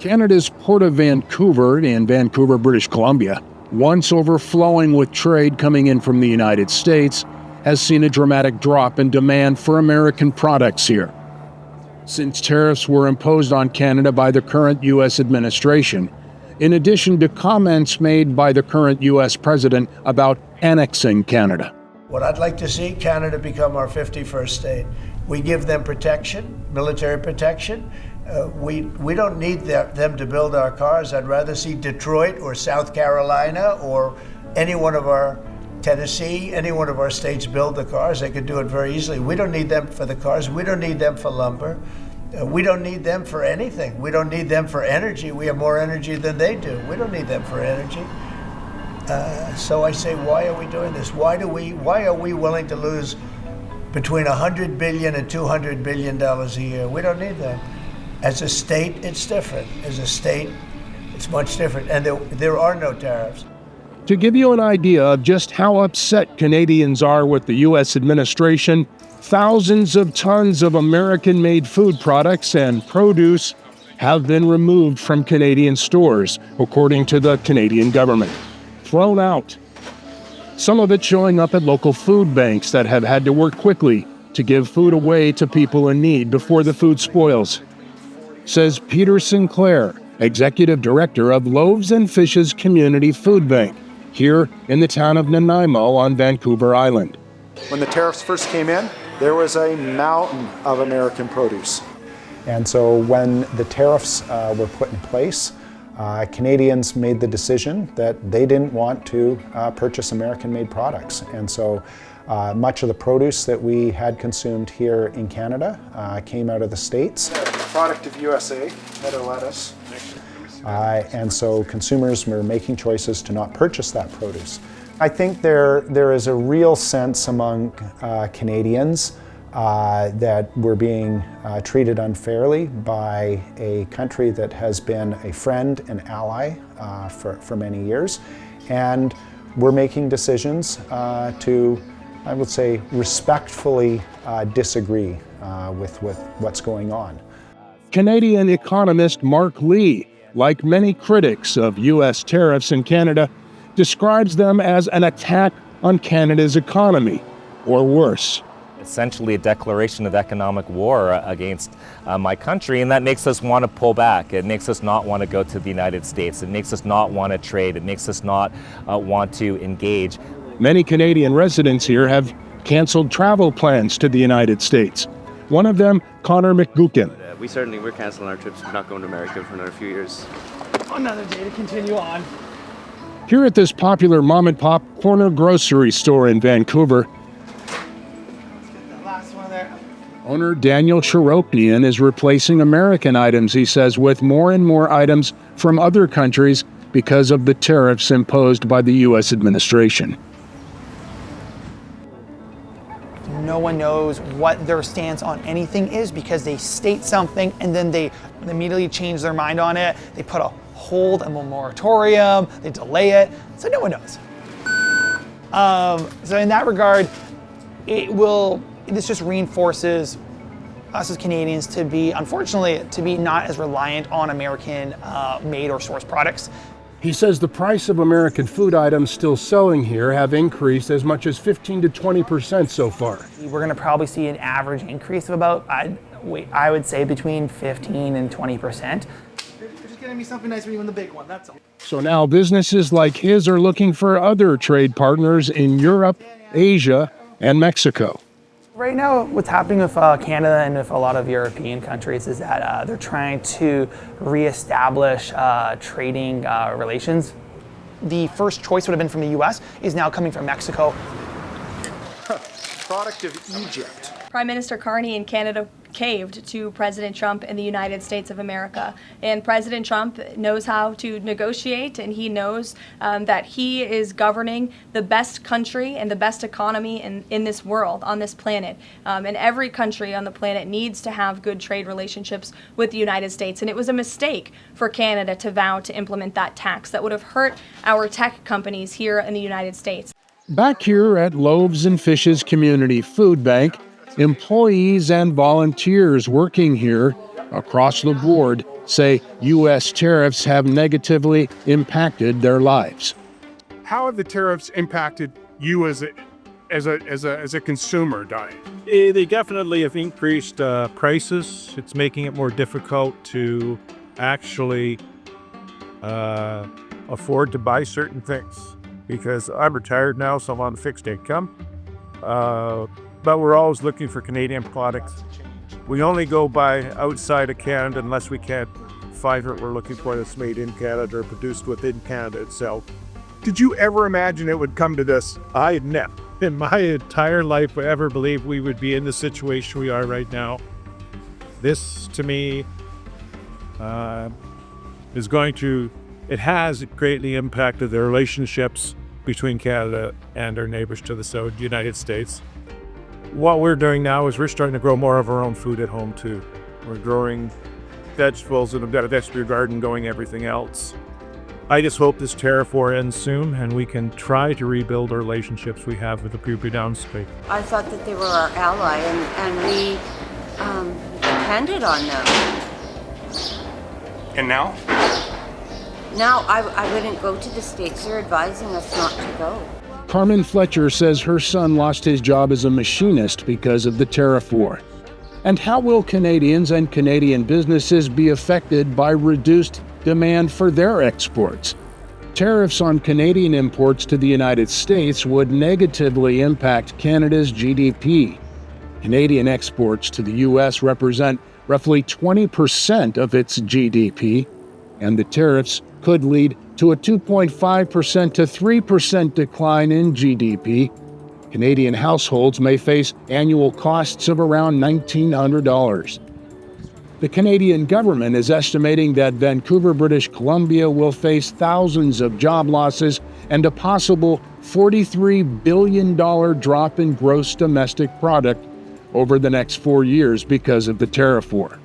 Canada's Port of Vancouver in Vancouver, British Columbia, once overflowing with trade coming in from the United States, has seen a dramatic drop in demand for American products here. Since tariffs were imposed on Canada by the current U.S. administration, in addition to comments made by the current U.S. president about annexing Canada. What I'd like to see, Canada become our 51st state. We give them protection, military protection. We don't need them to build our cars. I'd rather see Detroit or South Carolina or any one of our Tennessee, any one of our states build the cars. They could do it very easily. We don't need them for the cars. We don't need them for lumber. We don't need them for anything. We don't need them for energy. We have more energy than they do. We don't need them for energy. So I say, why are we doing this? Why are we willing to lose between $100 billion and $200 billion a year? We don't need that. As a state, it's different. As a state, it's much different. And there are no tariffs. To give you an idea of just how upset Canadians are with the U.S. administration, thousands of tons of American-made food products and produce have been removed from Canadian stores, according to the Canadian government. Thrown out. Some of it showing up at local food banks that have had to work quickly to give food away to people in need before the food spoils. Says Peter Sinclair, Executive Director of Loaves and Fishes Community Food Bank, here in the town of Nanaimo on Vancouver Island. When the tariffs first came in, there was a mountain of American produce. And so when the tariffs were put in place, Canadians made the decision that they didn't want to purchase American-made products. And so much of the produce that we had consumed here in Canada came out of the States. Product of USA, head of lettuce. And so consumers were making choices to not purchase that produce. I think there is a real sense among Canadians that we're being treated unfairly by a country that has been a friend and ally for many years. And we're making decisions to, I would say, respectfully disagree with what's going on. Canadian economist Mark Lee, like many critics of U.S. tariffs in Canada, describes them as an attack on Canada's economy, or worse. Essentially a declaration of economic war against my country, and that makes us want to pull back. It makes us not want to go to the United States. It makes us not want to trade. It makes us not want to engage. Many Canadian residents here have canceled travel plans to the United States. One of them, Connor McGuckin. We're canceling our trips. We're not going to America for another few years. Another day to continue on. Here at this popular mom-and-pop corner grocery store in Vancouver, owner Daniel Cheroknian is replacing American items, he says, with more and more items from other countries because of the tariffs imposed by the U.S. administration. No one knows what their stance on anything is because they state something and then they immediately change their mind on it. They put a hold, a moratorium, they delay it, so no one knows. So in that regard, this just reinforces us as Canadians to be, unfortunately, to be not as reliant on American made or sourced products. He says the price of American food items still selling here have increased as much as 15 to 20% so far. We're going to probably see an average increase of about, I would say, between 15 and 20%. You're just getting me something nice for you in the big one, that's all. So now businesses like his are looking for other trade partners in Europe, Asia, and Mexico. Right now, what's happening with Canada and with a lot of European countries is that they're trying to reestablish trading relations. The first choice would have been from the US, is now coming from Mexico. Product of Egypt. Prime Minister Carney in Canada caved to President Trump in the United States of America. And President Trump knows how to negotiate, and he knows that he is governing the best country and the best economy in this world, on this planet. And every country on the planet needs to have good trade relationships with the United States. And it was a mistake for Canada to vow to implement that tax that would have hurt our tech companies here in the United States. Back here at Loaves and Fishes Community Food Bank, employees and volunteers working here across the board say U.S. tariffs have negatively impacted their lives. How have the tariffs impacted you as a consumer, Diane? They definitely have increased prices. It's making it more difficult to actually afford to buy certain things, because I'm retired now, so I'm on fixed income. But we're always looking for Canadian products. We only go buy outside of Canada unless we can't find what we're looking for that's made in Canada or produced within Canada itself. Did you ever imagine it would come to this? I never in my entire life ever believed we would be in the situation we are right now. This, to me, it has greatly impacted the relationships between Canada and our neighbors to the south, the United States. What we're doing now is we're starting to grow more of our own food at home too. We're growing vegetables, and we've got a vegetable garden going, everything else. I just hope this tariff war ends soon and we can try to rebuild our relationships we have with the people downstate. I thought that they were our ally, and we depended on them. And now? Now I wouldn't go to the States. They're advising us not to go. Carmen Fletcher says her son lost his job as a machinist because of the tariff war. And how will Canadians and Canadian businesses be affected by reduced demand for their exports? Tariffs on Canadian imports to the United States would negatively impact Canada's GDP. Canadian exports to the U.S. represent roughly 20% of its GDP, and the tariffs could lead to a 2.5% to 3% decline in GDP. Canadian households may face annual costs of around $1,900. The Canadian government is estimating that Vancouver, British Columbia will face thousands of job losses and a possible $43 billion drop in gross domestic product over the next 4 years because of the tariff war.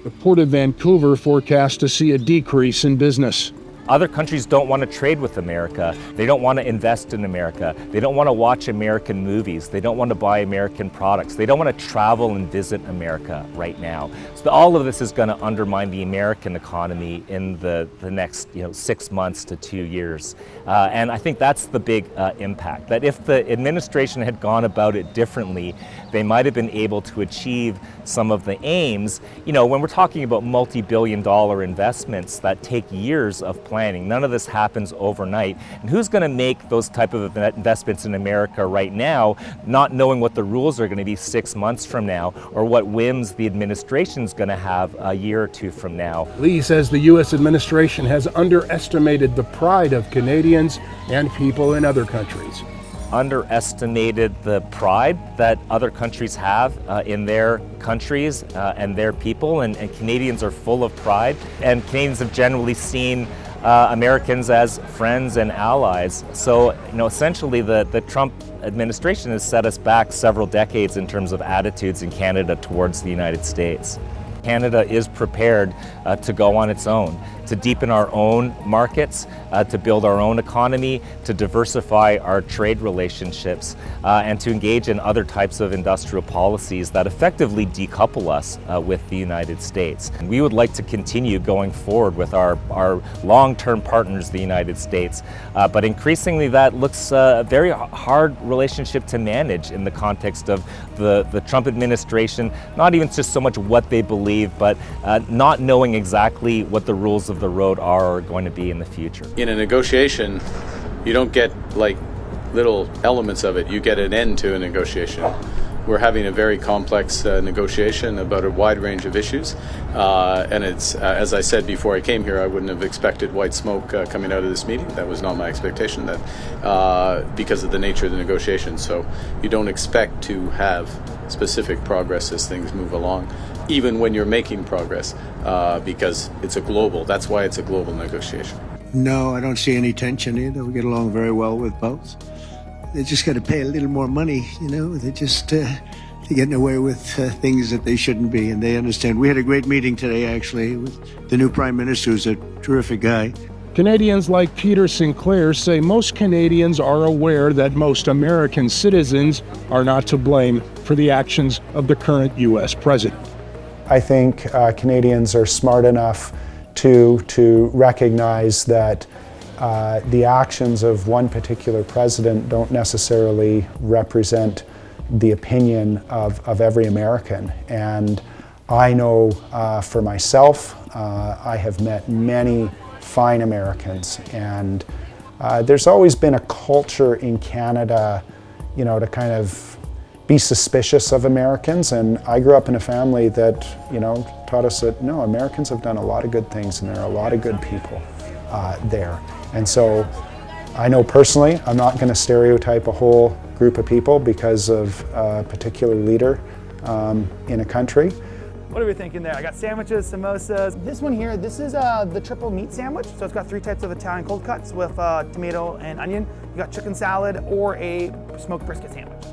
The Port of Vancouver forecast to see a decrease in business. Other countries don't want to trade with America. They don't want to invest in America. They don't want to watch American movies. They don't want to buy American products. They don't want to travel and visit America right now. So all of this is going to undermine the American economy in the next 6 months to 2 years. And I think that's the big impact, that if the administration had gone about it differently, they might have been able to achieve some of the aims. When we're talking about multi-billion-dollar investments that take years of planning, none of this happens overnight. And who's going to make those type of investments in America right now, not knowing what the rules are going to be 6 months from now, or what whims the administration's going to have a year or two from now? Lee says the U.S. administration has underestimated the pride of Canadians and people in other countries. Underestimated the pride that other countries have in their countries and their people, and Canadians are full of pride, and Canadians have generally seen Americans as friends and allies. So, essentially the Trump administration has set us back several decades in terms of attitudes in Canada towards the United States. Canada is prepared to go on its own, to deepen our own markets, to build our own economy, to diversify our trade relationships, and to engage in other types of industrial policies that effectively decouple us with the United States. And we would like to continue going forward with our long-term partners, the United States, but increasingly that looks a very hard relationship to manage in the context of the Trump administration, not even just so much what they believe, but not knowing exactly what the rules of the road are going to be in the future. In a negotiation, you don't get little elements of it. You get an end to a negotiation. We're having a very complex negotiation about a wide range of issues, and it's as I said before I came here, I wouldn't have expected white smoke coming out of this meeting. That was not my expectation, that because of the nature of the negotiation. So you don't expect to have specific progress as things move along, even when you're making progress, because that's why it's a global negotiation. No, I don't see any tension either. We get along very well with both. They just got to pay a little more money, They're just they're getting away with things that they shouldn't be, and they understand. We had a great meeting today, actually, with the new Prime Minister, who's a terrific guy. Canadians like Peter Sinclair say most Canadians are aware that most American citizens are not to blame for the actions of the current U.S. president. I think Canadians are smart enough to recognize that the actions of one particular president don't necessarily represent the opinion of every American. And I know for myself, I have met many fine Americans, and there's always been a culture in Canada, you know, to kind of be suspicious of Americans. And I grew up in a family that, you know, taught us that no, Americans have done a lot of good things, and there are a lot of good people there. And so I know personally I'm not going to stereotype a whole group of people because of a particular leader in a country. What are we thinking there? I got sandwiches, samosas. This one here, this is the triple meat sandwich. So it's got 3 types of Italian cold cuts with tomato and onion. You got chicken salad or a smoked brisket sandwich.